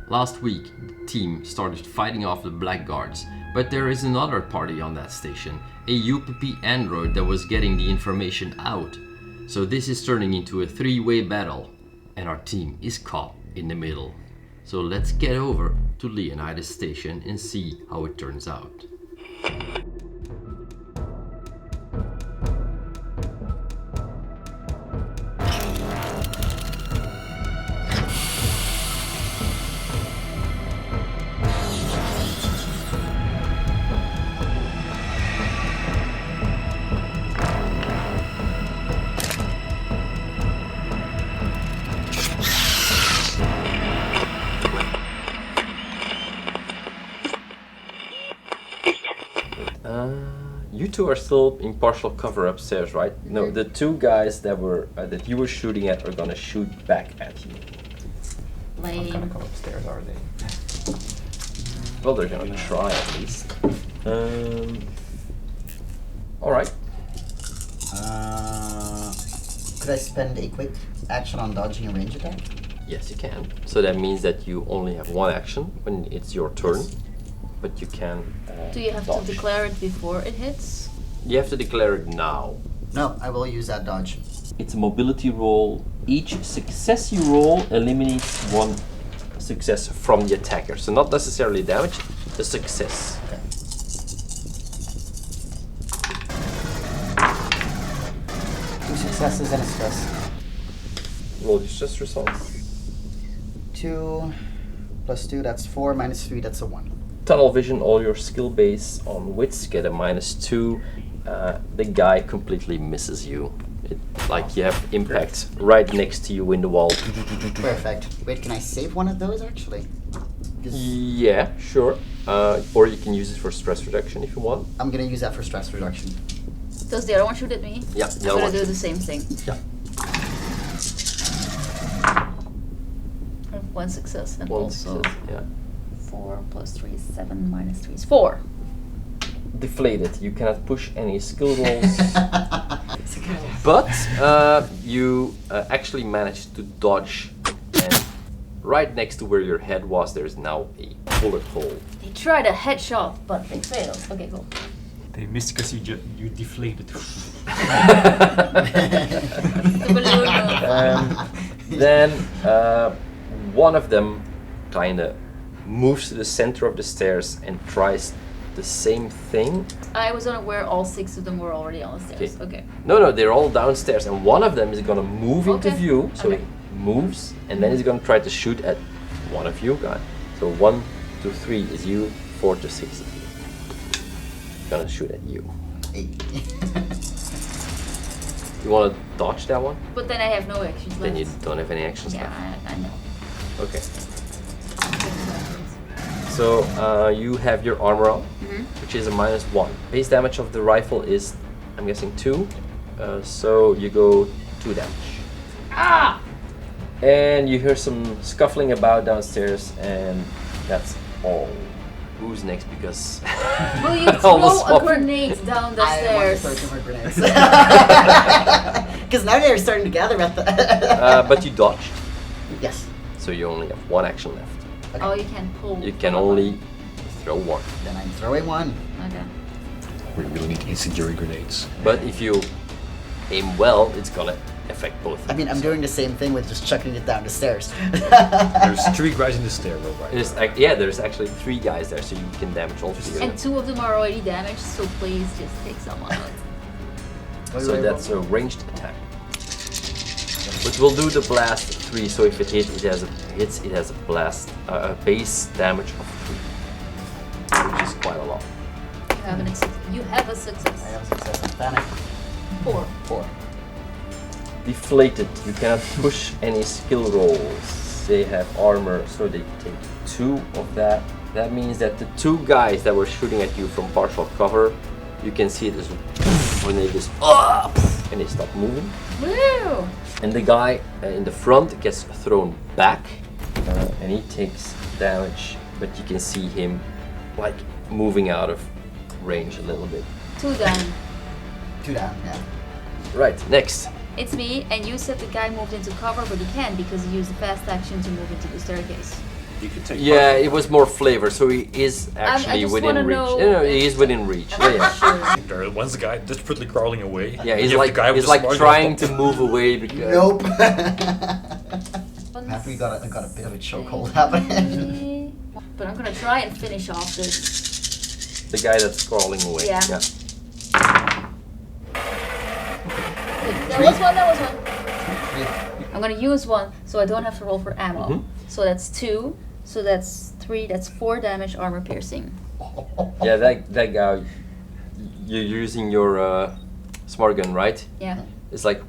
Last week, the team started fighting off the Blackguards, but there is another party on that station, a UPP android that was getting the information out. So this is turning into a three-way battle, and our team is caught in the middle. So let's get over to Leonidas station and see how it turns out. You two are still in partial cover upstairs, right? No, the two guys that you were shooting at are gonna shoot back at you. Lame. What kind of come upstairs are they? Well, they're gonna try at least. All right. Could I spend a quick action on dodging a range attack? Yes, you can. So that means that you only have one action when it's your turn, but you can. Do you have dodge. to declare it before it hits? You have to declare it now. No, I will use that dodge. It's a mobility roll. Each success you roll eliminates one success from the attacker. So not necessarily damage, a success. Okay. Two successes and a stress. Roll your stress results. 2 plus 2, that's 4, minus 3, that's a 1. Tunnel vision, all your skill base on wits get a -2. The guy completely misses you. Like you have impact right next to you in the wall. Perfect. Wait, can I save one of those actually? Yeah, sure. Or you can use it for stress reduction if you want. I'm gonna use that for stress reduction. Does the other one shoot at me? Yeah, I'm gonna do the same thing. Yeah. I have one success and One also success, yeah. 4 plus 3 is 7 minus 3 is 4. Deflated. You cannot push any skill rolls. But you actually managed to dodge, and right next to where your head was, there's now a bullet hole. They tried a headshot, but they failed. Okay, cool. They missed because you deflated. The balloon. Then one of them kind of moves to the center of the stairs and tries the same thing. I was unaware all 6 of them were already on the stairs. Okay. No, they're all downstairs, and one of them is gonna move into Okay. view. So Okay. he moves, and then he's gonna try to shoot at one of you guys. So 1 to 3 is you, 4 to 6 is you. Gonna shoot at you. 8. You wanna dodge that one? But then I have no actions left. Then you don't have any actions Yeah, left. I know. Okay. So you have your armor on, which is a -1. Base damage of the rifle is, I'm guessing, 2. So you go 2 damage. Ah! And you hear some scuffling about downstairs, and that's all. Who's next? Because Will you Almost throw a swapped. grenade down the I want to stairs? throw 2 more grenades. Because now they're starting to gather at the... but you dodged, Yes. so you only have 1 action left. Okay. Oh, you can pull. You can only throw 1. Then I'm throwing 1. Okay. We really need incendiary grenades. But if you aim well, it's gonna affect both. I mean, I'm doing the same thing with just chucking it down the stairs. There's 3 guys in the stairwell right There's, now. there's actually 3 guys there, so you can damage all 3 of them. And 2 of them are already damaged, so please just take someone out. So that's a ranged attack. Which will do the blast 3, so if it hits, it has a blast, a base damage of 3, which is quite a lot. You have a success. I have a success on panic. 4. 4. Deflated, you cannot push any skill rolls. They have armor, so they take 2 of that. That means that the 2 guys that were shooting at you from partial cover, you can see it as when they just and they stop moving. Woo! And the guy in the front gets thrown back, and he takes damage, but you can see him like moving out of range a little bit. 2 down. 2 down, yeah. Right, next. It's me, and you said the guy moved into cover, but he can't because he used the fast action to move into the staircase. You could take. Yeah, part. it was more flavor, so he is actually just within wanna reach. know No, he is within reach. Yeah. Sure. There one's a guy desperately crawling away. Yeah, and he's you have like the guy with he's the like smart trying gun. to move away because Nope. After we got a bit of a chokehold happening. But I'm gonna try and finish off this. the guy that's crawling away. Yeah. There was one. I'm gonna use one, so I don't have to roll for ammo. Mhm. So that's 2. So that's 3. That's 4 damage armor piercing. Yeah, that guy. You're using your smart gun, right? Yeah. It's like,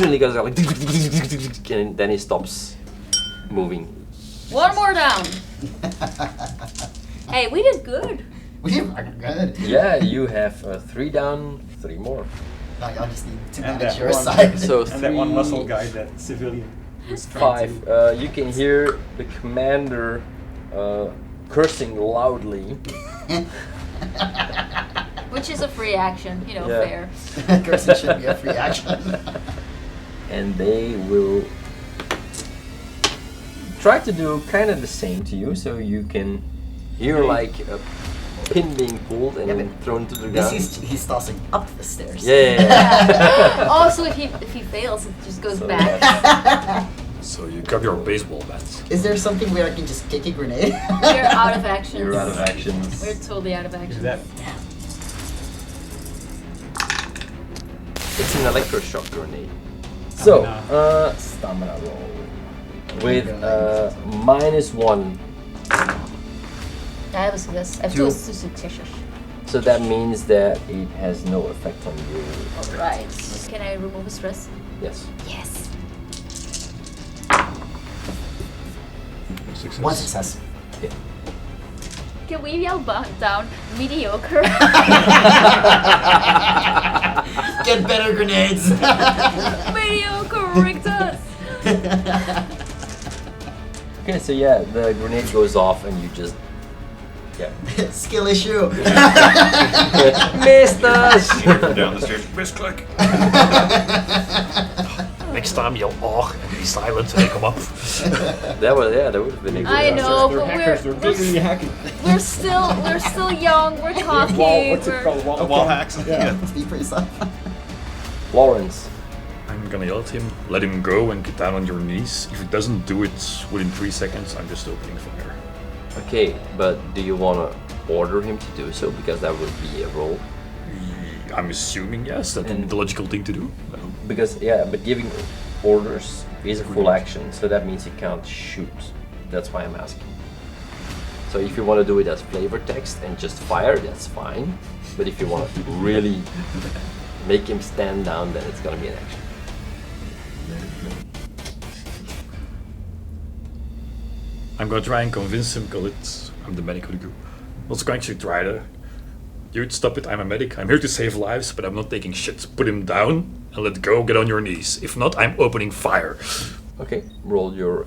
and he goes like, and then he stops moving. One more down. Hey, we did good. We are good. Yeah, you have 3 down, 3 more. Now y'all just need to And manage that your one. side. So And that one 3, muscle guy, that civilian, was trying 5. to. You can hear the commander cursing loudly. Which is a free action, you know, Yeah. fair. Cursing should be a free action. And they will try to do kind of the same to you, so you can hear like a pin being pulled and Yeah, then but thrown to the This ground. he's tossing up the stairs. Yeah. Also, if he fails, it just goes So back. So you grab your baseball bat. Is there something where I can just kick a grenade? We're out of actions. You're out of actions. We're totally out of Is actions. that? It's an electroshock grenade. So, Stamina. stamina roll. With -1. I have a success. I have 2 successes. So that means that it has no effect on you. Alright. Can I remove a stress? Yes. Yes. Success. One success. Yeah. Can we yell down mediocre? Get better grenades. Mediocre rigged us. Okay, so yeah, the grenade goes off and you just Skill issue. missed us. Down the stairs. Misclick. Next time yell "och" and be silent when they come up. That would have been a good I answer. know, They're but hackers. They're literally hacking. we're still young. We're cocky. What's it we're- called? Wall hacks. Yeah. Let's be pretty soft. Lawrence. I'm gonna yell at him, let him go and get down on your knees. If he doesn't do it within 3 seconds, I'm just opening fire. Okay, but do you want to order him to do so? Because that would be a roll. I'm assuming yes, that would be the logical thing to do. Because, yeah, but giving orders is a full action, so that means you can't shoot. That's why I'm asking. So if you want to do it as flavor text and just fire, that's fine. But if you want to really make him stand down, then it's gonna be an action. I'm gonna try and convince him because I'm the medic of the group. Also going to try to. Dude, stop it, I'm a medic. I'm here to save lives, but I'm not taking shit. Put him down and let go, get on your knees. If not, I'm opening fire. Okay, roll your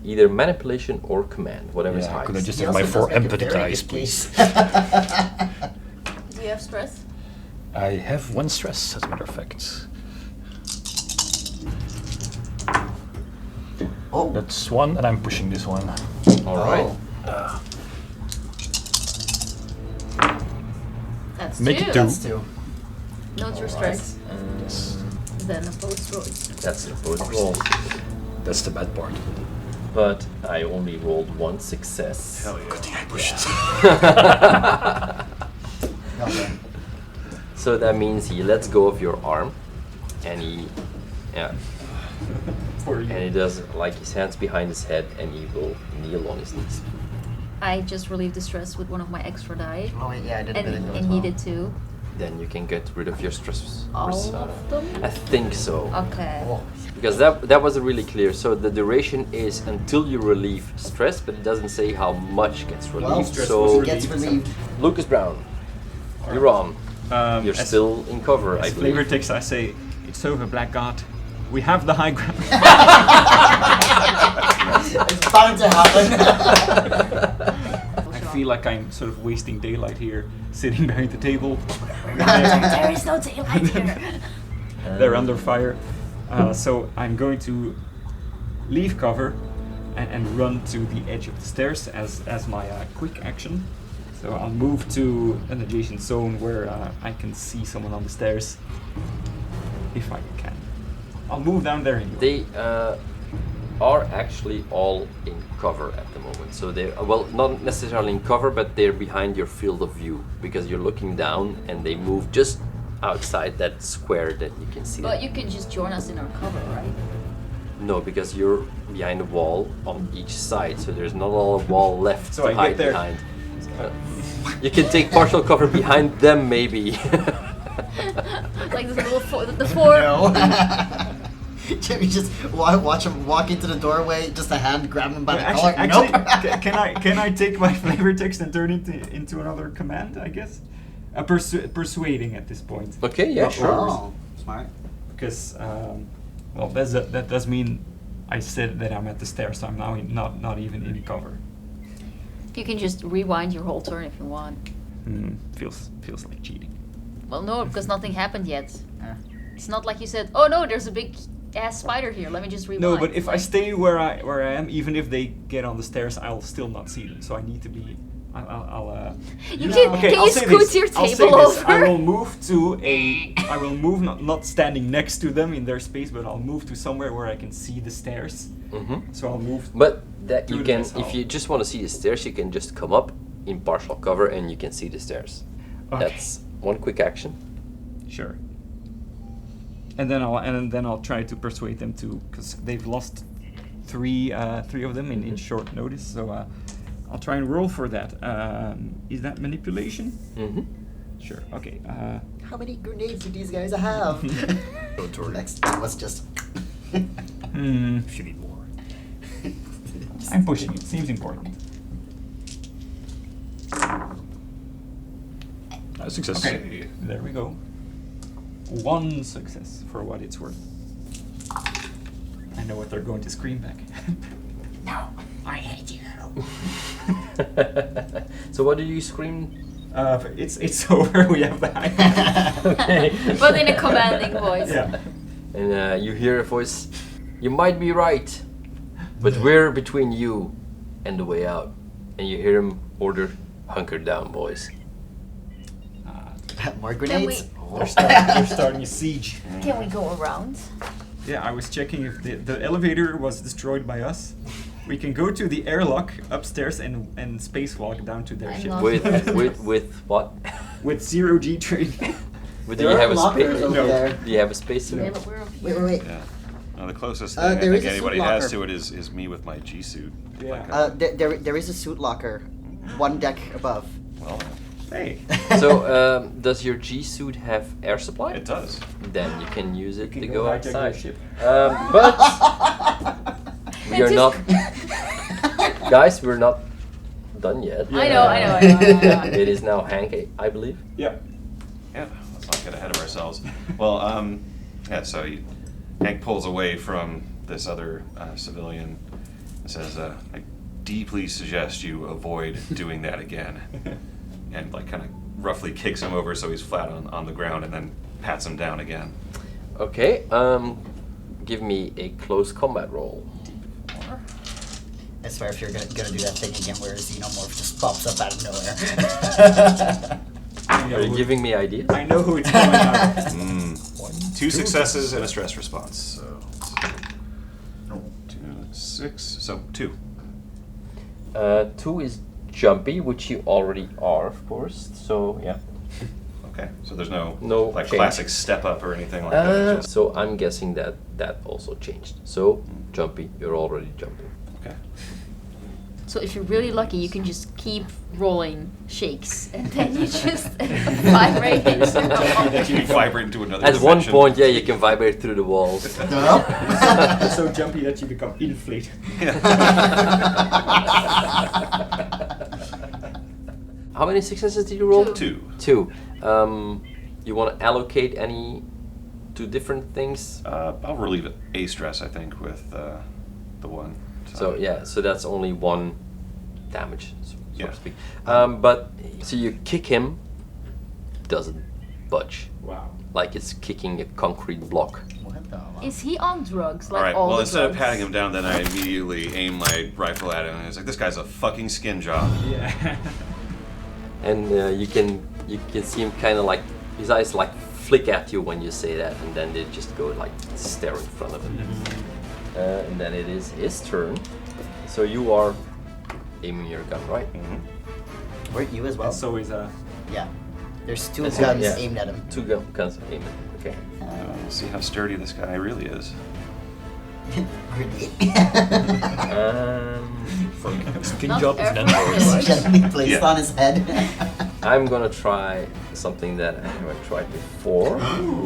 either manipulation or command, whatever is highest. could I just He have my also 4 does make a empathy very dice, good please? case. Do you have stress? I have 1 stress, as a matter of fact. Oh, That's 1, and I'm pushing this one. All right. Oh, That's Make 2. it 2. that's 2. Note your stress. Then opposed rolls. That's the first roll. That's the bad part. But I only rolled 1 success. Good thing I pushed it. Okay. So that means he lets go of your arm, and he does like his hands behind his head, and he will kneel on his knees. I just relieved the stress with one of my extra die. Oh, wait, yeah, I did a And, bit of it as and well. needed to. Then you can get rid of your stress. All of them? I think so. Okay. Oh, Because that wasn't really clear. So the duration is until you relieve stress, but it doesn't say how much gets relieved. well, so it gets relieved. Lucas Brown, you're on. You're as- still in cover, I As flavor believe. text, I say, it's over, Blackguard. We have the high ground. It's bound to happen. I feel like I'm sort of wasting daylight here, sitting behind the table. There is no daylight here. They're under fire. So I'm going to leave cover, and run to the edge of the stairs as my quick action. So I'll move to an adjacent zone where I can see someone on the stairs, if I can. I'll move down there anyway. They are actually all in cover at the moment. So they're, well, not necessarily in cover, but they're behind your field of view because you're looking down and they move just outside that square that you can see. But you can just join us in our cover, right? No, because you're behind a wall on each side, so there's not a lot of wall left So to I hide get there. behind. You can take partial cover behind them, maybe. Like the little the four. No. Jimmy just watch him walk into the doorway, just a hand grab him by the collar. Actually, Nope. can I take my flavor text and turn it into another command? I guess. Persuading at this point. Okay, yeah, sure. Oh, smart. Because well, that does mean I said that I'm at the stairs, so I'm now not even in cover. You can just rewind your whole turn if you want. Feels like cheating. Well, no, because nothing happened yet. Yeah. It's not like you said, "Oh no, there's a big ass spider here. Let me just rewind." No, but if I stay where I am, even if they get on the stairs, I'll still not see them. So I need to be. I'll You No. can, Okay, can I'll you say scoot this. your I'll say table this. over? I will move to I will move not standing next to them in their space, but I'll move to somewhere where I can see the stairs. Mm-hmm. So I'll move. But that you Through can, this hall. if you just want to see the stairs, you can just come up in partial cover and you can see the stairs. Okay. That's one quick action. Sure. And then I'll try to persuade them to, because they've lost three of them in short notice. So I'll try and roll for that. Is that manipulation? Mm-hmm. Sure. Okay. How many grenades do these guys have? Next one was just. If you need more. I'm pushing it. Seems important. Success. Okay. There we go. One success for what it's worth. I know what they're going to scream back. No, I hate you. So what did you scream? It's over. We have that. Okay. But in a commanding voice. Yeah. And you hear a voice. You might be right, but we're between you and the way out. And you hear him order, "Hunker down, boys." More Can grenades. They're starting a siege. Can we go around? Yeah, I was checking if the elevator was destroyed by us. We can go to the airlock upstairs and spacewalk down to their I'm ship. not- With what? With 0G trade. But do There you are have a lockers space? over No. there. Do you have a space? Yeah, but we're up Wait, here. wait, wait. Yeah. No, the closest Uh, thing I there think is a anybody suit has locker. to it is me with my G suit. Yeah. Like, There is a suit locker, one deck above. well, Hey. So, does your G suit have air supply? it does. Then you can use it can to go go hijack their outside. ship. But we are Just- not, guys. We're not done yet. I know. It is now Hank, I believe. Yeah. Yeah, let's not get ahead of ourselves. Well, yeah, so Hank pulls away from this other civilian and says, I deeply suggest you avoid doing that again. And like kind of roughly kicks him over so he's flat on the ground and then pats him down again. Okay. Give me a close combat roll. I swear if you're gonna do that thing again where a xenomorph just pops up out of nowhere. Are you giving me ideas? I know who it's going out. Two successes and a stress response. So 2, 6, so 2. 2 is jumpy, which you already are, of course. So yeah. Okay, so there's no like change. classic step up or anything like that. Just, So I'm guessing that also changed. So jumpy, you're already jumping. okay. So if you're really lucky, you can just keep rolling shakes, and then you just vibrate into That you vibrate into another At one dimension. point, yeah, you can vibrate through the walls. It's so jumpy that you become inflated. How many successes did you roll? 2. 2. You want to allocate any to different things? I'll relieve a stress, I think, with the one. So yeah, so that's only 1 damage, so Yeah. to speak. But so you kick him, doesn't budge, Wow. like it's kicking a concrete block. What the? Is he on drugs? Like Alright, all well, the instead of drugs? patting him down, then I immediately aim my rifle at him, and it's like, this guy's a fucking skin job. Yeah. And you can see him kind of like his eyes like flick at you when you say that, and then they just go like stare in front of him. And then it is his turn. So you are aiming your gun, right? Weren't you as well? And so is Yeah. There's two That's guns yeah. aimed at him. Two guns aiming. Okay. We'll see how sturdy this guy really is. Skin Not job is an everyone Android. is. Gently placed Yeah. on his head. I'm gonna try something that I haven't tried before.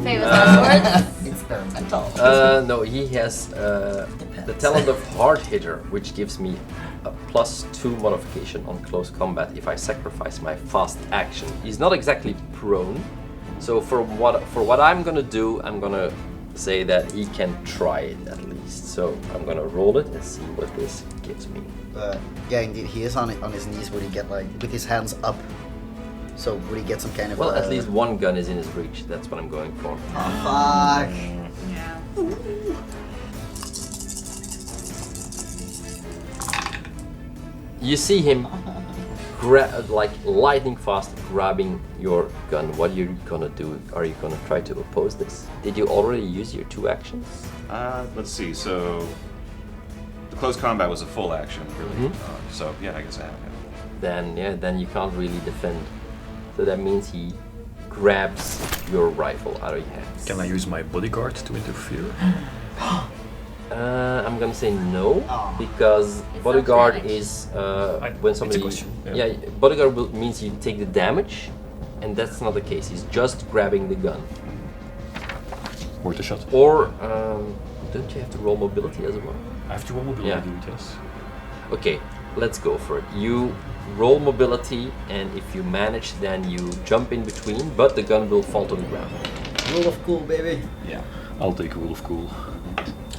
Famous last words. Experimental. No, he has the talent of Hard Hitter, which gives me a +2 modification on close combat if I sacrifice my fast action. He's not exactly prone, so for what I'm gonna do, I'm gonna say that he can try it at least. So I'm gonna roll it and see what this gives me. Yeah, indeed, he is on his knees. Would he get like with his hands up? So would he get some kind of? Well, at least one gun is in his reach. That's what I'm going for. Oh fuck! Yeah. You see him like lightning fast grabbing your gun. What are you gonna do? Are you gonna try to oppose this? Did you already use your 2 actions? Let's see, so the close combat was a full action, really. So yeah, I guess I have. Then you can't really defend. So that means he grabs your rifle out of your hands. Can I use my bodyguard to interfere? I'm gonna say no, Aw. because It's bodyguard not damage. is when it's a somebody. question, yeah. Yeah, bodyguard means you take the damage, and that's not the case. He's just grabbing the gun. Worth a shot. Or don't you have to roll mobility as well? I have to roll mobility, Yeah. dude, yes. Okay, let's go for it. You roll mobility, and if you manage, then you jump in between, but the gun will fall to the ground. Rule of cool, baby. Yeah. I'll take a rule of cool.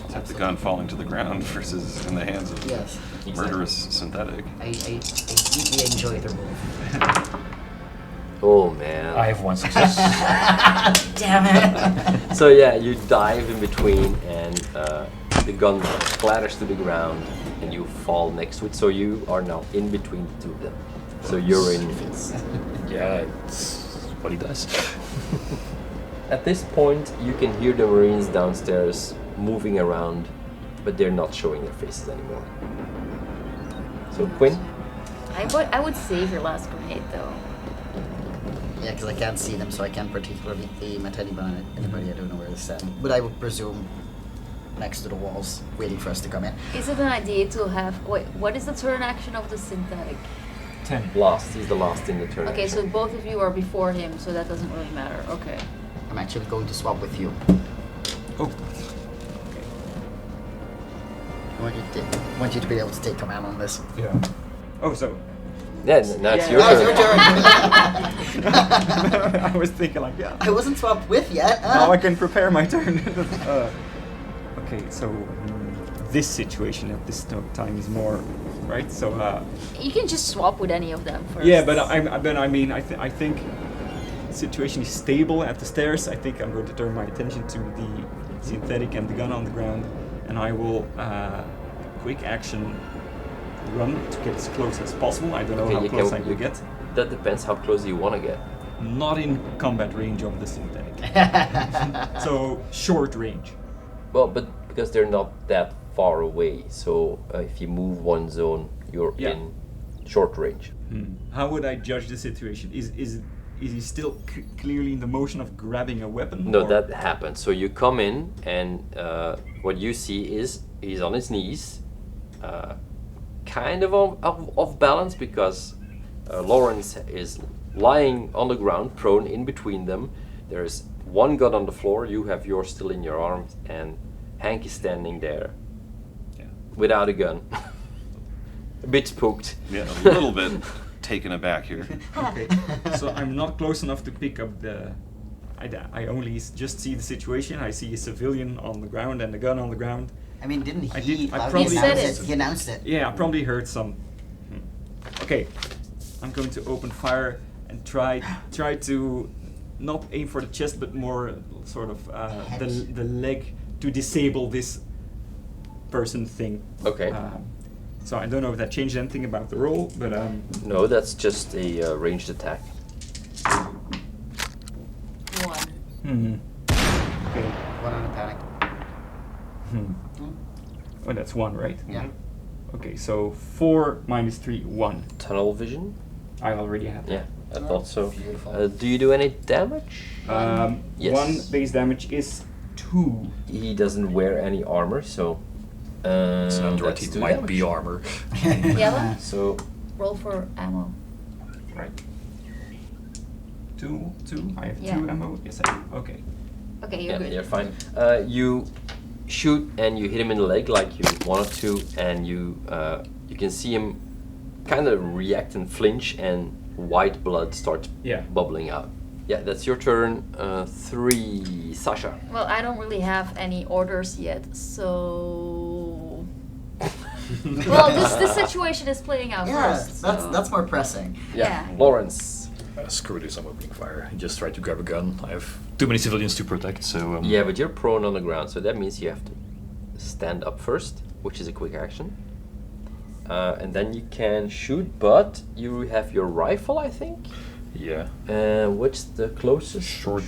Tap the gun falling to the ground versus in the hands of Yes. murderous synthetic. I deeply enjoy the rule. Oh man. I have 1 success. Damn it! So yeah, you dive in between, and the gun clatters to the ground, and you fall next to it. So you are now in between the two of them. So you're in. Yeah, it's what he does. At this point, you can hear the Marines downstairs moving around, but they're not showing their faces anymore. So Quinn, I would save your last grenade though. Yeah, because I can't see them, so I can't particularly aim at anybody. I don't know where they're standing. But I would presume next to the walls, waiting for us to come in. Is it an idea to have? Wait, what is the turn action of the synthetic? 10. last. He's the last in the turn. Okay, so action. both of you are before him, so that doesn't really matter. Okay. I'm actually going to swap with you. Oh. I want you to be able to take command on this. Yeah. Oh, so. Yeah, now it's your Now it's turn. your turn. I was thinking like, yeah. I wasn't swapped with yet. Now I can prepare my turn. Okay, so this situation at this time is more, right? So. You can just swap with any of them first. Yeah, but I mean, I think the situation is stable at the stairs. I think I'm going to turn my attention to the synthetic and the gun on the ground, and I will quick action run to get as close as possible. I don't know how close I will get. That depends how close you want to get. Not in combat range of the synthetic. So short range. Well, but because they're not that far away, so if you move one zone, you're Yeah. in short range. How would I judge the situation? Is he still clearly in the motion of grabbing a weapon? No, or- that happens. So you come in, and what you see is he's on his knees, kind of off balance, because Laurence is lying on the ground, prone in between them. There's one gun on the floor, you have yours still in your arms, and Hank is standing there without a gun. A bit spooked. Yeah, a little bit taken aback here. Okay, so I'm not close enough to pick up the. I only just see the situation. I see a civilian on the ground and a gun on the ground. I mean, didn't he? I did- I loudly probably- announce He said it. He announced it. Yeah, I probably heard some. Okay, I'm going to open fire and try to not aim for the chest, but more sort of the leg to disable this person thing. Okay. So I don't know if that changed anything about the roll, but No, that's just a ranged attack. 1. Okay. One on a panic. Oh, that's 1, right? Yeah. Okay, so 4 minus 3, 1. Tunnel vision? I already have that. Yeah, I thought so. Beautiful. Do you do any damage? Yes. 1 base damage is 2. He doesn't wear any armor, so. It's an android, that's he 2 might damage. be armor. Jelle, So, roll for ammo. Right. 2. I have Yeah. 2 ammo. Yes, I do. Okay. Okay, you're yeah, good. you're fine. You shoot and you hit him in the leg like you wanted to, and you can see him kind of react and flinch, and white blood starts Yeah. bubbling out. Yeah, that's your turn. 3, Sasha. Well, I don't really have any orders yet, so. Well, this situation is playing out Yeah, first. that's more pressing. Yeah. Lawrence. Screw this, I'm opening fire. I just tried to grab a gun. I have too many civilians to protect, so... Yeah, but you're prone on the ground, so that means you have to stand up first, which is a quick action. And then you can shoot, but you have your rifle, I think? Yeah. What's the closest? Short.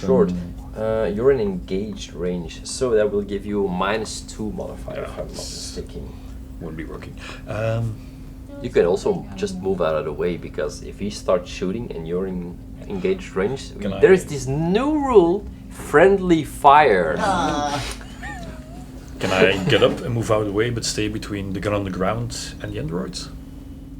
You're in engaged range, so that will give you a -2 modifier, if I'm not mistaken. Wouldn't be working. You can also just move out of the way, because if he starts shooting and you're in engaged range, Can there I- is this new rule, friendly fire. Can I get up and move out of the way, but stay between the gun on the ground and the androids?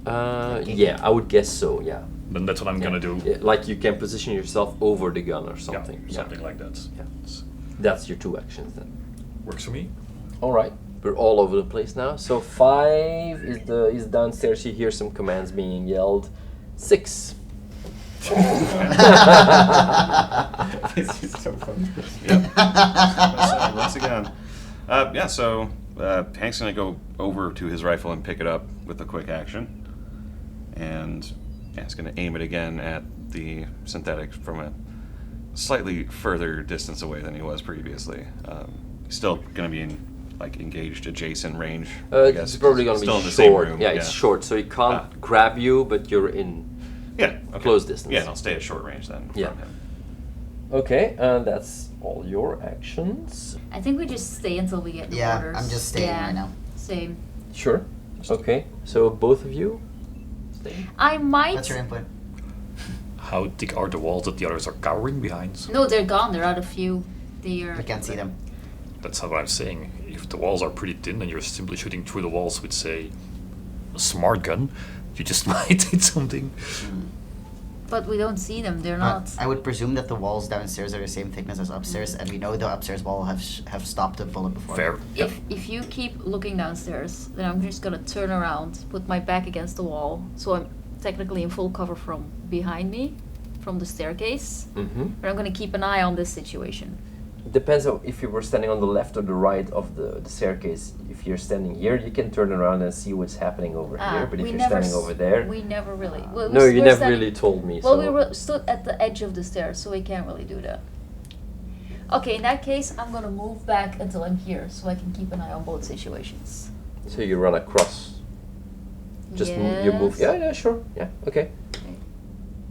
Yeah, I would guess so, yeah. Then that's what I'm gonna do. Yeah, like you can position yourself over the gun or something. Yeah, something like that. Yeah. It's- That's your 2 actions then. Works for me. All right, we're all over the place now. So 5 is downstairs. You hear some commands being yelled. 6. This is so funny. Once again. So Hank's gonna go over to his rifle and pick it up with a quick action. And he's gonna aim it again at the synthetic from a slightly further distance away than he was previously. He's still gonna be in engaged adjacent range. I guess. It's probably gonna Still be in the same short. room, Yeah, it's short, so he can't grab you, but you're in. Yeah. Okay. Close distance. Yeah, and I'll stay at short range then Yeah. from him. Okay, and that's all your actions. I think we just stay until we get the Yeah, orders. I'm just staying Yeah, right now. Same. Sure. Okay, so both of you stay. I might. That's your input. How thick are the walls that the others are cowering behind? No, they're gone. They're out of view. They are. I can't see them. That's not what I'm saying. If the walls are pretty thin and you're simply shooting through the walls with, say, a smart gun, you just might hit something. But we don't see them. They're not. I would presume that the walls downstairs are the same thickness as upstairs, and we know the upstairs wall have stopped a bullet before. Fair. Yeah. If you keep looking downstairs, then I'm just gonna turn around, put my back against the wall, so I'm technically in full cover from behind me, from the staircase. Mm-hmm. But I'm gonna keep an eye on this situation. Depends on if you were standing on the left or the right of the staircase. If you're standing here, you can turn around and see what's happening over here. But if We you're never standing s- over there, we never really. Well, no, you we're never standing- really told me. Well, so we were stood at the edge of the stairs, so we can't really do that. Okay, in that case, I'm gonna move back until I'm here, so I can keep an eye on both situations. So you run across. Just you move. Yes. Yeah, sure. Yeah, okay.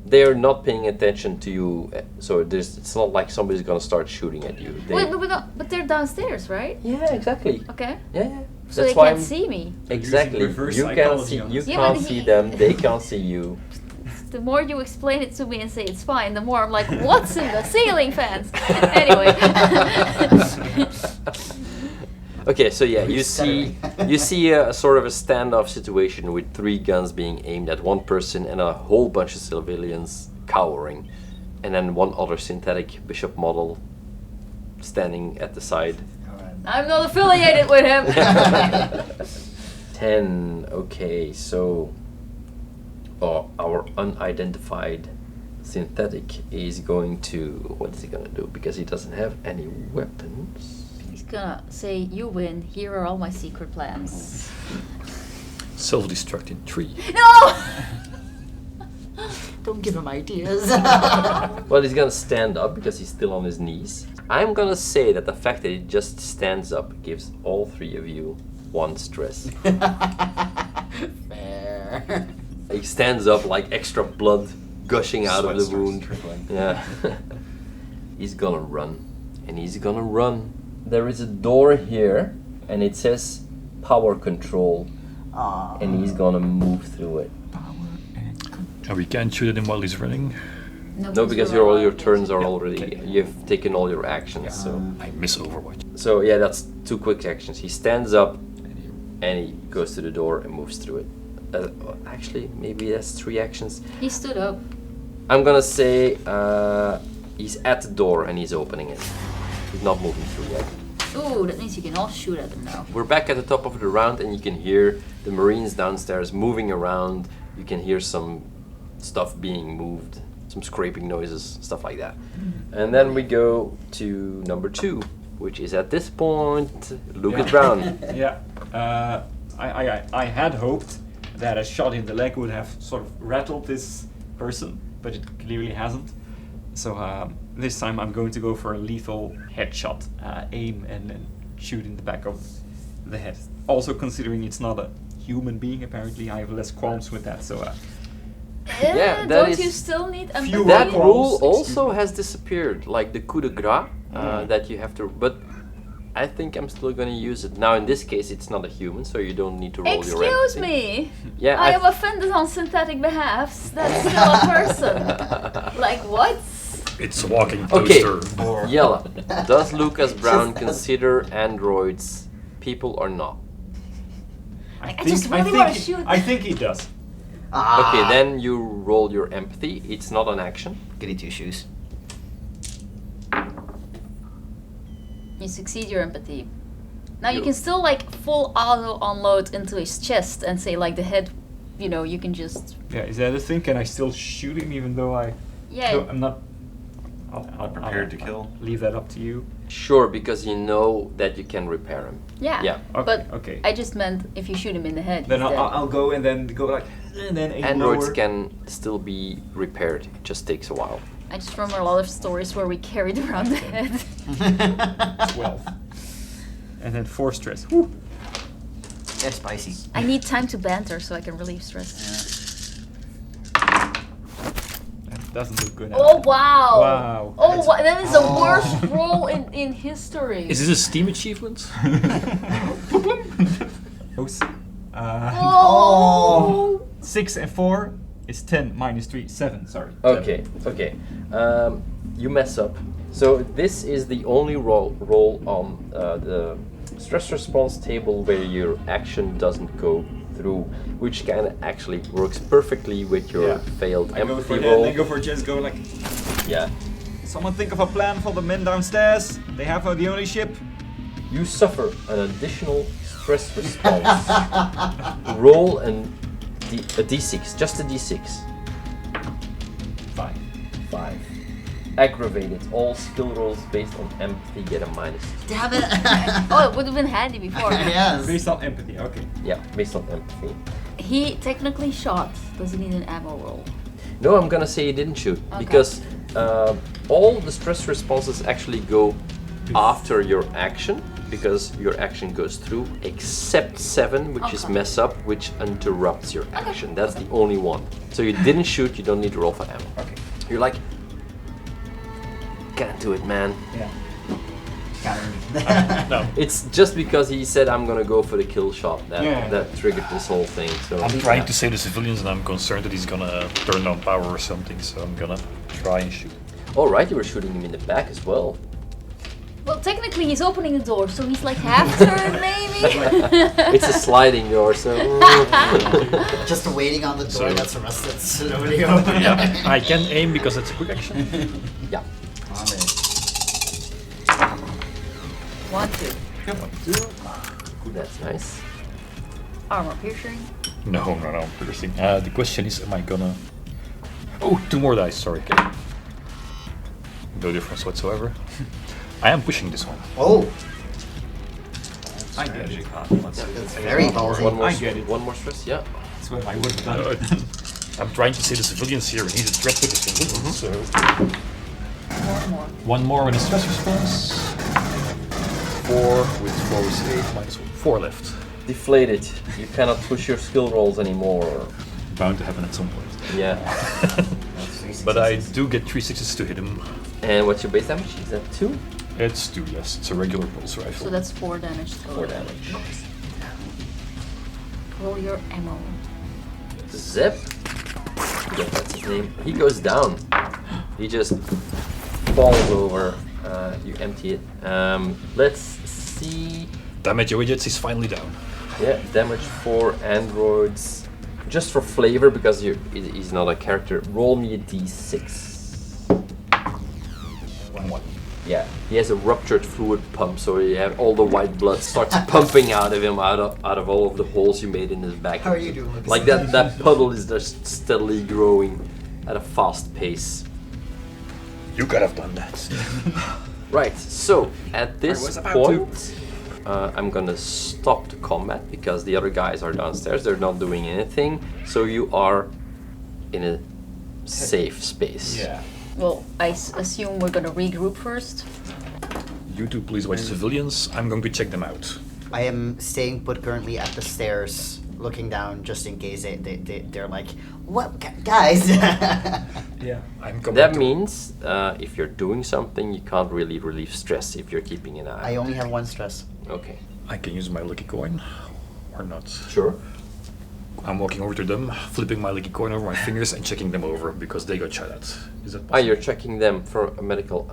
They're not paying attention to you, so it's not like somebody's gonna start shooting at you. They, Wait, but they're downstairs, right? yeah, exactly. Okay. Yeah. So That's they why can't I'm- see me. Exactly. Reverse You can't psychology see. on You this. Yeah, can't but see he- them. They can't see you. The more you explain it to me and say it's fine, the more I'm like, what's in the ceiling fans? Anyway. Okay, so yeah, you Resetting. see a sort of a standoff situation with 3 guns being aimed at one person and a whole bunch of civilians cowering, and then one other synthetic bishop model standing at the side. I'm not affiliated with him. 10. Okay, so our unidentified synthetic is going to, what is he gonna do? Because he doesn't have any weapons. He's gonna say, you win, here are all my secret plans. Self-destruct in 3. No! Don't give him ideas. Well, he's gonna stand up because he's still on his knees. I'm gonna say that the fact that he just stands up gives all three of you 1 stress. Fair. He stands up like extra blood gushing out of the Sweat starts wound. trickling. Yeah. He's gonna run. And he's gonna run. There is a door here and it says power control. And he's gonna move through it. And we can't shoot at him while he's running. No, because all your turns are already, you've taken all your actions, so. I miss Overwatch. So yeah, that's 2 quick actions. He stands up and he goes to the door and moves through it. Actually, maybe that's 3 actions. He stood up. I'm gonna say he's at the door and he's opening it. He's not moving through yet. Ooh, that means you can all shoot at him now. We're back at the top of the round and you can hear the Marines downstairs moving around. You can hear some stuff being moved, some scraping noises, stuff like that. And then we go to number 2, which is at this point Lucas Brown. Yeah. I had hoped that a shot in the leg would have sort of rattled this person, but it clearly hasn't. So this time I'm going to go for a lethal headshot, aim and then shoot in the back of the head. Also considering it's not a human being, apparently I have less qualms with that. So Yeah, that don't is- you still need empathy? Fewer That qualms, rule excuse also me. has disappeared, like the coup de grace that you have to. But I think I'm still gonna use it now. In this case, it's not a human, so you don't need to roll your Excuse empathy. me. Yeah, I am offended on synthetic behalfs. That's still a person. Like what? It's a walking Okay. toaster. Yelle, does Lucas Brown consider androids people or not? I just really wanna shoot. I think he does. Okay, then you roll your empathy. It's not an action. Goody 2 shoes. You succeed your empathy. Now you can still like full auto unload into his chest and say like the head, you know, you can just Yeah, is that a thing? Can I still shoot him even though yeah. No, I'm not. I'll Prepared to kill. Leave that up to you. Sure, because you know that you can repair him. Yeah. Yeah. Okay, But okay. I just meant if you shoot him in the head. Then he's dead. I'll go and then go like, and then aim Androids lower. can still be repaired. It just takes a while. I just remember a lot of stories where we carried around the head. 12. And then 4 stress. Whew. Yeah, spicy. I need time to banter so I can relieve stress. That doesn't look good. Oh wow! Wow. Oh, that is the worst roll in history. Is this a Steam achievement? Oops. Oh! 6 and 4 is 10 minus 3, 7. Sorry. Okay, okay. You mess up. So this is the only roll on the stress response table where your action doesn't go through, which kind of actually works perfectly with your Yeah. failed I go empathy for that, roll. then go for just go like. Yeah. Someone think of a plan for the men downstairs. They have the only ship. You suffer an additional stress response. Roll a d6, just a d6. 5. 5. Aggravated. All skill rolls based on empathy get a -2. Damn it! Oh, it would have been handy before. Yes. Based on empathy. Okay. Yeah, based on empathy. He technically shot. Does he need an ammo roll? No, I'm gonna say he didn't shoot Okay. because all the stress responses actually go after your action because your action goes through, except 7, which is Okay. mess up, which interrupts your action. That's the only one. So you didn't shoot. You don't need to roll for ammo. Okay. You're like, can't do it, man. Yeah. No. It's just because he said I'm gonna go for the kill shot that that triggered this whole thing. So I'm trying to save the civilians and I'm concerned that he's gonna turn on power or something, so I'm gonna try and shoot. All right, you were shooting him in the back as well. Well, technically he's opening the door, so he's like half turned maybe. It's a sliding door, so. Just waiting on the door So- that's arrested slowly open. Yeah, I can aim because it's a quick action. Yeah. 1, 2. That's nice. Armor piercing. No, piercing. The question is, am I gonna... Oh, 2 more dice, sorry. Okay. No difference whatsoever. I am pushing this one. Oh, I get it. that's very ballsy. One more. I get it. One more stress. Yeah. That's what I would have done. I'm trying to save the civilians here. We need a threat to the civilians, so... More. One more with a stress response. 4 with 4 is 8, minus 4 left. Deflated. You cannot push your skill rolls anymore. Bound to happen at some point. Yeah. But I do get 3 6s to hit him. And what's your base damage? Is that 2? It's 2, yes. It's a regular pulse rifle. So that's 4 damage total. 4 damage. Roll your ammo. Zip. Yeah, that's his name. He goes down. He just falls over. You empty it. Let's see. Damage your idiots, he's finally down. Yeah, damage for androids. Just for flavor, because he's not a character. Roll me a d6. 1. Yeah, he has a ruptured fluid pump, so you have all the white blood starts pumping out of him, out of all of the holes you made in his back. How are you doing, Lucas? Like that puddle is just steadily growing at a fast pace. You could have done that. Right, so at this was about point, I'm gonna stop the combat because the other guys are downstairs. They're not doing anything, so you are in a safe space. Yeah. Well, I assume we're gonna regroup first. You two please watch civilians. I'm going to check them out. I am staying put currently at the stairs, looking down just in case they're like, what, guys? Yeah. I'm coming That to- means if you're doing something, you can't really relieve stress if you're keeping an eye. I only have 1 stress. Okay. I can use my lucky coin. Or not. Sure. I'm walking over to them, flipping my lucky coin over my fingers and checking them over because they got shot at. Is that possible? Ah, you're checking them for a medical.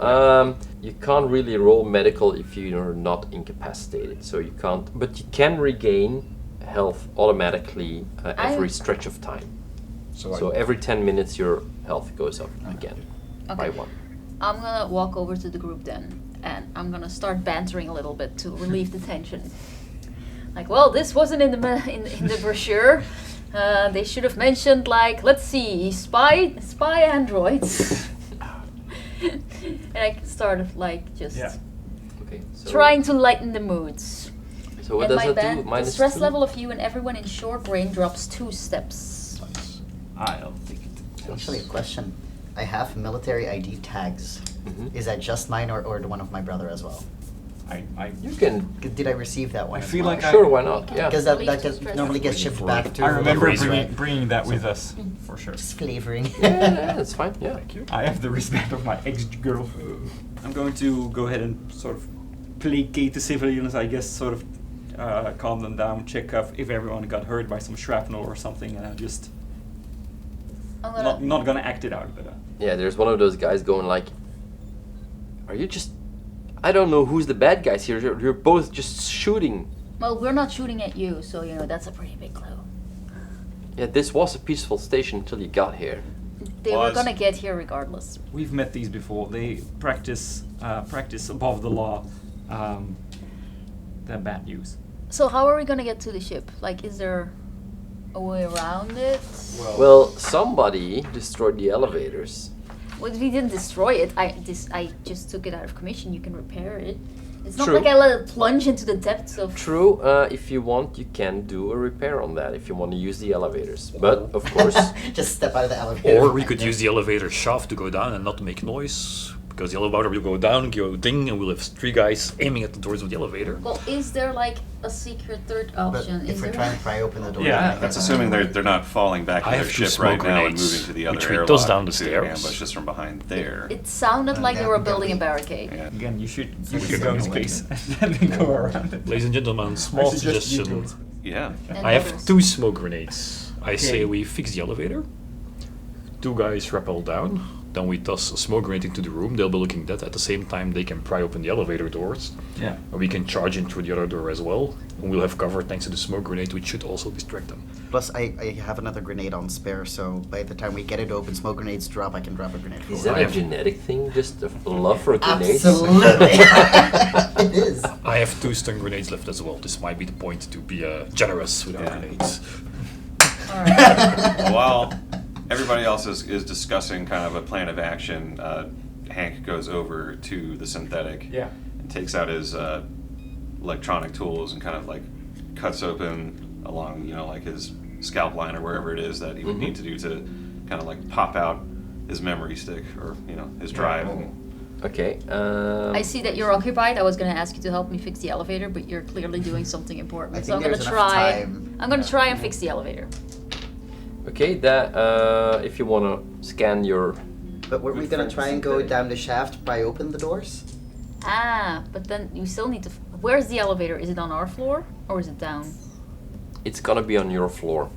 You can't really roll medical if you're not incapacitated, so you can't. But you can regain health automatically every stretch of time. So every 10 minutes your health goes up again by 1. I'm gonna walk over to the group then, and I'm gonna start bantering a little bit to relieve the tension. Like, well, this wasn't in the brochure. They should have mentioned, like, let's see, spy androids. And I started like just Okay. So trying to lighten the moods. So what And does my that do? band, the Minus stress 2? level of you and everyone in short range drops 2 steps. Nice. I'll take it. Actually, a question. I have military ID tags. Mhm. Is that just mine or the one of my brother as well? You can. Did I receive that one? I as feel well? like Sure, why not? Yeah. Because that Relief gets, stress. normally gets shipped back to. I remember Razor. bringing that with us, for sure. Just flavoring. Yeah, that's fine. Yeah. Thank you. I have the respect of my ex-girl. I'm going to go ahead and sort of placate the civilians, I guess, sort of calm them down, check if everyone got hurt by some shrapnel or something, and I'm just I'm gonna, not gonna act it out. But Yeah, there's one of those guys going like, "Are you just? I don't know who's the bad guys here. You're both just shooting." well, we're not shooting at you, so you know that's a pretty big clue. Yeah, this was a peaceful station until you got here. They were Was. gonna get here regardless. we've met these before. They practice above the law. They're bad news. So how are we gonna get to the ship? Like, is there a way around it? Well, somebody destroyed the elevators. Well, we didn't destroy it. I just took it out of commission. You can repair it. It's not True. like I let it plunge into the depths of. True, if you want, you can do a repair on that if you want to use the elevators. But, of course, Just step out of the elevator. Or we could use the elevator shaft to go down and not make noise. Because the elevator will go down, go ding, and we'll have 3 guys aiming at the doors of the elevator. Well, is there like a secret third But option? if Is we're there? trying to pry open the door, Yeah, then That's assuming they're not falling back in I their have 2 ship smoke right now and grenades, moving to the other which we airlock toss down the to stairs. ambush us from behind there. It sounded like they then were we building a can barricade. Yeah. Again, you should we could go in can go space and then go around it. Ladies and gentlemen, small I suggest you suggestion. go in Yeah. And I have others. 2 smoke grenades. I say Okay. we fix the elevator. 2 guys rappel down. Then we toss a smoke grenade into the room. They'll be looking dead. At the same time, they can pry open the elevator doors. Yeah. And we can charge in through the other door as well. And we'll have cover thanks to the smoke grenade, which should also distract them. Plus, I have another grenade on spare, so by the time we get it open, smoke grenades drop, I can drop a grenade. is forward. that a genetic thing? Just a love for grenades? Absolutely. It is. I have 2 stun grenades left as well. This might be the point to be generous with our Yeah. grenades. All right. While everybody else is discussing kind of a plan of action, Hank goes over to the synthetic Yeah. and takes out his electronic tools and kind of like cuts open along, you know, like his scalp line or wherever it is that he would Mhm. need to do to kind of like pop out his memory stick or, you know, his drive and Okay. I see that you're occupied. I was gonna ask you to help me fix the elevator, but you're clearly doing something I important. think So I'm gonna there's enough try. time. I'm gonna try and fix the elevator. Okay, that if you wanna scan your. But were we Good gonna friends try and and go colleagues. down the shaft by open the doors? Ah, but then you still need to. Where's the elevator? Is it on our floor or is it down? It's gonna be on your floor.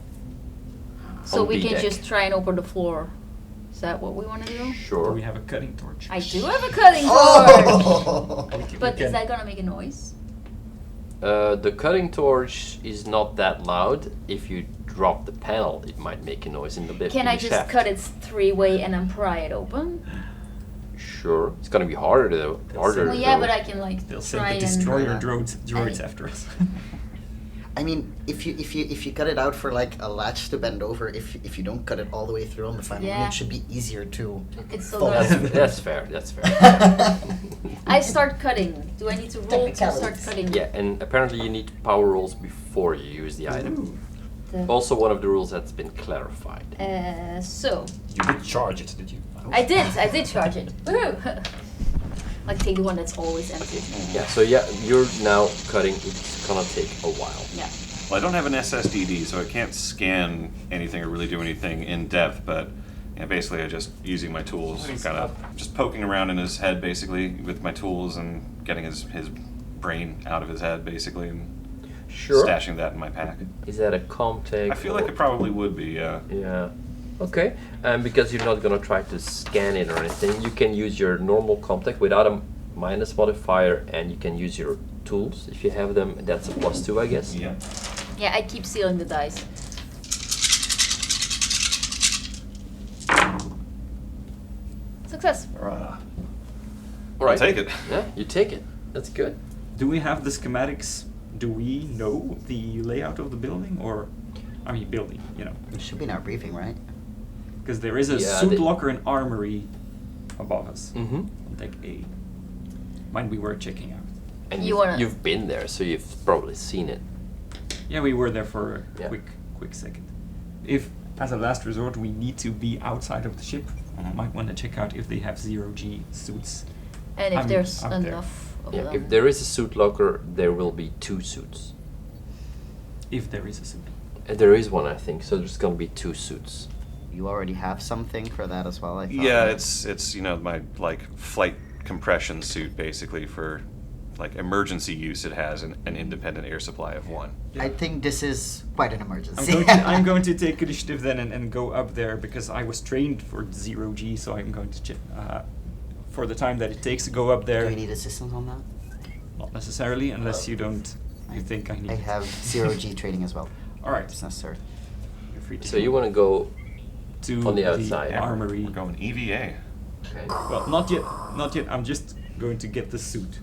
So On we B can deck. just try and open the floor. Is that what we want to do? Sure. We have a cutting torch. I do have a cutting torch. Oh! But can- is that gonna make a noise? The cutting torch is not that loud. If you drop the panel, it might make a noise in the bit. Can I just cut it 3-way and then pry it open? Sure. It's gonna be harder though. Harder. Well, yeah, though. but I can like They'll try send the and. destroyer Yeah. droids I- after us. I mean, if you cut it out for like a latch to bend over, if you don't cut it all the way through on the final one, Yeah. it should be easier to. It's still Fall. gonna. That's fair. That's fair. I start cutting. Do I need to roll to start Technicalities. cutting? Yeah, and apparently you need power rolls before you use the item. The- Also, one of the rules that's been clarified. So You did charge it, did you? I did charge it. Woohoo! Like take the one that's always empty. Yeah. So yeah, you're now cutting. It's gonna take a while. Yeah. Well, I don't have an SSDD, so I can't scan anything or really do anything in depth, but yeah, basically I just using my tools, kind of just poking around in his head basically with my tools and getting his brain out of his head basically and Sure. stashing that in my pack. Is that a Comtech? I feel like it probably would be, yeah. Yeah. Okay. And because you're not gonna try to scan it or anything, you can use your normal Comtech without a minus modifier, and you can use your tools if you have them. That's a +2, I guess. Yeah. Yeah, I keep sealing the dice. Success. All I'll right. take it. Yeah, you take it. That's good. Do we have the schematics? Do we know the layout of the building, or, I mean, building? You know, It should be in our briefing, right? because there is a Yeah, suit they- locker and armory above us Mm-hmm. on deck A. Might be worth checking out. And You you've, wanna- you've been there, so you've probably seen it. Yeah, we were there for a Yeah. quick second. If, as a last resort, we need to be outside of the ship, Mhm. might want to check out if they have 0G suits. And if I'm there's out there. enough of Yeah, them. if there is a suit locker, there will be 2 suits. If there is a suit. There is one, I think, so there's gonna be 2 suits. You already have something for that as well, I thought. Yeah, it's you know my like flight compression suit basically for like emergency use. It has an independent air supply of 1. I think this is quite an I'm emergency. going, to, I'm going to take initiative then and go up there because I was trained for 0G, so I'm going to check for the time that it takes to go up Do there. you need assistance on that? Not necessarily, unless you don't. You think I need. I have 0G training as well. All right, If it's necessary. you're free to. So you wanna go to on the outside. armory. We're going EVA. Well, not yet. Not yet. I'm just going to get the suit.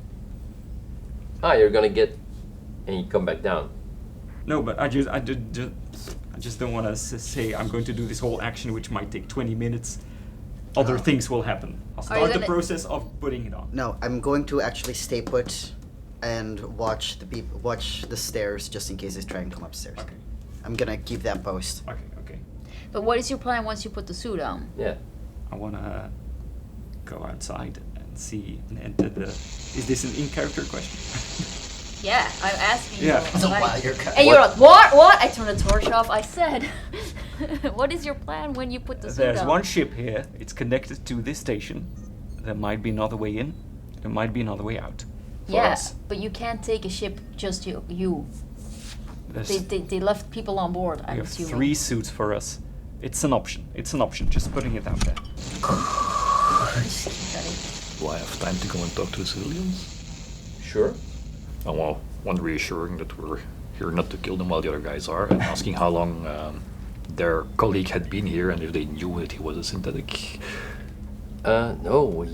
you're gonna get, and you come back down. No, but I just don't want to say I'm going to do this whole action, which might take 20 minutes. Other Oh. things will happen. I'll Are you start the gonna- process of putting it on. No, I'm going to actually stay put and watch the stairs just in case they try and come upstairs. Okay. I'm gonna keep that post. Okay. Okay. But what is your plan once you put the suit on? Yeah. I want to go outside and see and enter the. Is this an in-character question? Yeah, I'm asking Yeah. you. So like- while you're cutting. and you're like, what? I turn the torch off. I said, what is your plan when you put the suit There's on? one ship here. It's connected to this station. There might be another way in. There might be another way out. For Yeah, us. but you can't take a ship just you. There's, They left people on board, we I'm have assuming. 3 suits for us. It's an option. It's an option. Just putting it out there. Do I have time to go and talk to the civilians? Sure. Oh, well, one reassuring that we're here not to kill them while the other guys are, and asking how long their colleague had been here and if they knew that he was a synthetic. No, we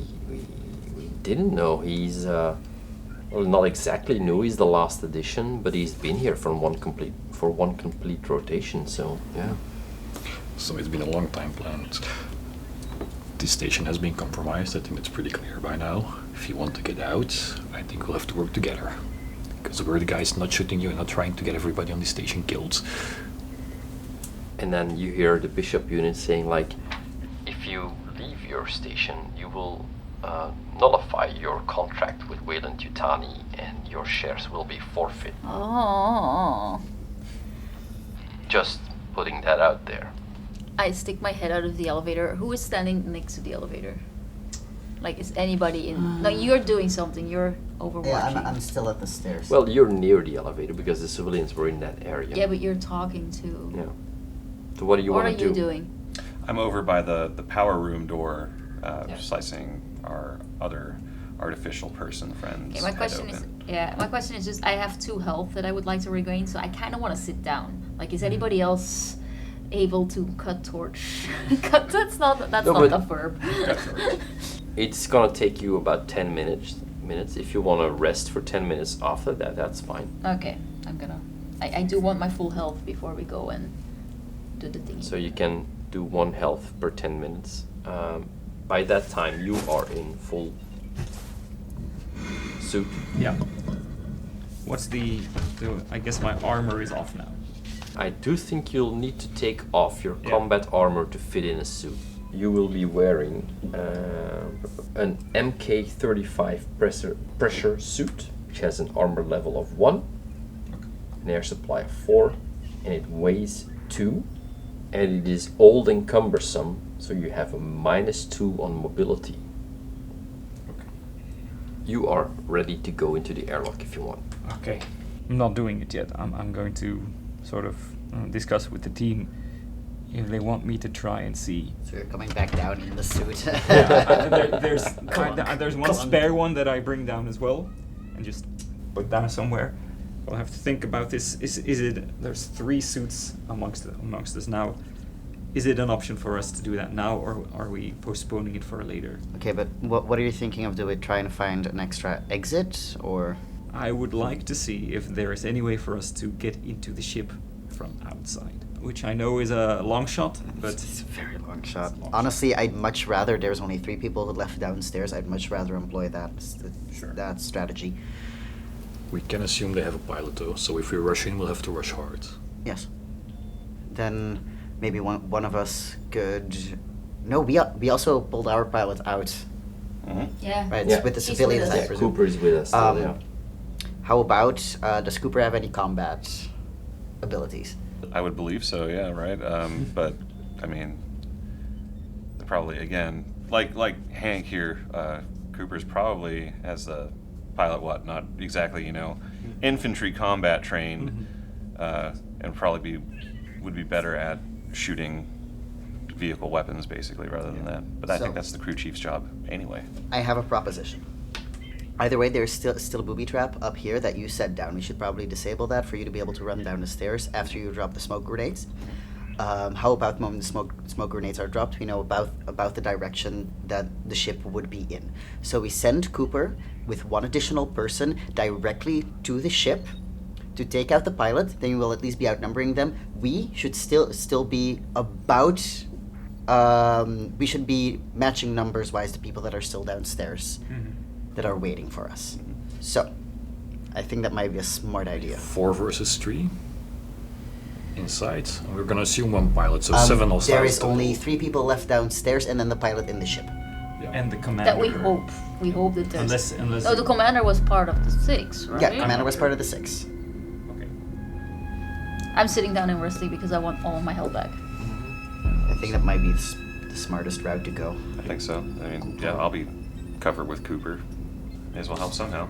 didn't know. He's well, not exactly new. He's the last edition, but he's been here for one complete rotation. So yeah. So it's been a long time planned. This station has been compromised. I think that's pretty clear by now. If you want to get out, I think we'll have to work together. Because we're the guys not shooting you and not trying to get everybody on the station killed. And then you hear the bishop unit saying like, if you leave your station, you will nullify your contract with Weyland Yutani and your shares will be forfeit. Oh. Just putting that out there. I stick my head out of the elevator. Who is standing next to the elevator? Like, is anybody in? No, you're doing something. You're overwatching. Yeah, I'm still at the stairs. Well, you're near the elevator because the civilians were in that area. Yeah, but you're talking to. Yeah. So what do you want to do? What are you doing? I'm over by the power room door, slicing our other artificial person friends. Okay, my head question is, open. my question is just, I have 2 health that I would like to regain, so I kind of want to sit down. Like, is anybody else able to cut torch? That's not a verb. It's gonna take you about 10 minutes. If you want to rest for 10 minutes after that, that's fine. Okay, I do want my full health before we go and do the thing. So you can do 1 health per 10 minutes. By that time, you are in full suit. Yeah. What's the I guess my armor is off now. I do think you'll need to take off your Yeah. combat armor to fit in a suit. You will be wearing an MK35 pressure suit, which has an armor level of 1, an air supply of 4, and it weighs 2, and it is old and cumbersome, so you have a -2 on mobility. Okay. You are ready to go into the airlock if you want. Okay. I'm not doing it yet. I'm going to sort of discuss with the team if they want me to try and see. So you're coming back down in the suit. There's one spare one that I bring down as well, and just put down somewhere. We'll have to think about this. Is it? There's 3 suits amongst us now. Is it an option for us to do that now, or are we postponing it for later? Okay, but what are you thinking of doing? Trying to find an extra exit, or? I would like to see if there is any way for us to get into the ship from outside, which I know is a long shot, but It's a very long shot. Honestly, I'd much rather. There's only 3 people left downstairs. I'd much rather employ that strategy. We can assume they have a pilot though, so if we rush in, we'll have to rush hard. Yes. Then maybe one of us could. No, we also pulled our pilot out. Mhm. Yeah. Right, Yeah. with the He's with civilians, us. I Yeah, presume. Cooper is with us still, yeah. How about does Cooper have any combat abilities? I would believe so, yeah, right? But, I mean, probably, again, like Hank here, Cooper's probably, as the pilot, not exactly, infantry combat trained, and probably would be better at shooting vehicle weapons, basically, rather than that. But I So- think that's the crew chief's job anyway. I have a proposition. Either way, there's still a booby trap up here that you set down. We should probably disable that for you to be able to run down the stairs after you drop the smoke grenades. How about the moment the smoke grenades are dropped, we know about the direction that the ship would be in. So we send Cooper with 1 additional person directly to the ship to take out the pilot. Then we will at least be outnumbering them. We should still be about. We should be matching numbers wise to people that are still downstairs. That are waiting for us. So, I think that might be a smart idea. 4 versus 3 inside. And we're gonna assume 1 pilot, so 7 all There is total. only 3 people left downstairs, and then the pilot in the ship. Yeah. and the commander. That we hope. We hope that there's. Unless. No, the commander was part of the 6, right? Yeah, commander was part of the 6. Okay. I'm sitting down and resting because I want all of my health back. I think that might be the smartest route to go. I think so. I mean, yeah, I'll be covered with Cooper. May as well help somehow.